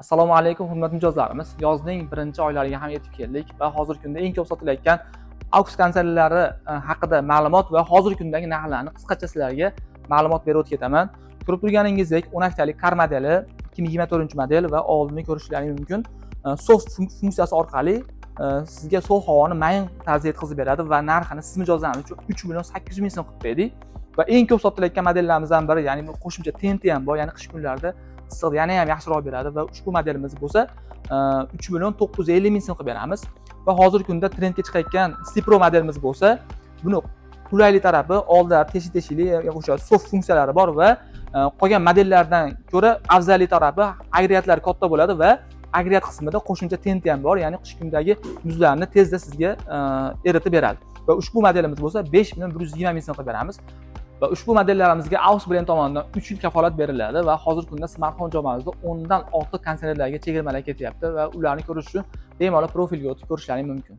Assalomu alaykum hurmatli mijozlarimiz. Yozning birinchi oylariga ham yetib keldik va hozirgi kunda eng ko'p sotilayotgan AUX konsertlari haqida ma'lumot va hozirgi kundagi narxlarni qisqacha sizlarga ma'lumot berib o'tib ketaman. Ko'rib turganingizdek, 10 haftalik kar modeli 2024-model va oldini ko'rishlaringiz mumkin. Soft funksiyasi orqali sizga sovuq havoni mayin tarzda yetkazib beradi va narxini siz mijozlarimiz uchun 3.800.000 so'm qilib berdik. Va eng ko'p sotilayotgan modellarimizdan biri, ya'ni qo'shimcha tenti ham bor, ya'ni qish kunlarida issiqni yana ham yaxshiroq beradi va ushbu modelimiz bo'lsa 3.950.000 so'm qilib beramiz. Va hozirgi kunda trendga chiqayotgan Stipro modelimiz bo'lsa, buni qulaylik tarafi oldida teshik-teshikli o'sha soft funksiyalari bor va qolgan modellardan ko'ra afzallik tarafi agregatlari katta bo'ladi va agregat qismida qo'shimcha tenti ham bor, ya'ni qish kunidagi muzlarni tezda sizga eritib beradi. Va ushbu modelimiz bo'lsa 5.120.000 so'm qilib beramiz. Va ushbu modellarimizga AUX brend tomonidan 3 yil kafolat beriladi va hozirgi kunda smartfon jomamizda 10 dan ortiq konsertlarga chegirmalar ketyapti va ularni ko'rish uchun bemalol profilga o'tib ko'rishlaring mumkin.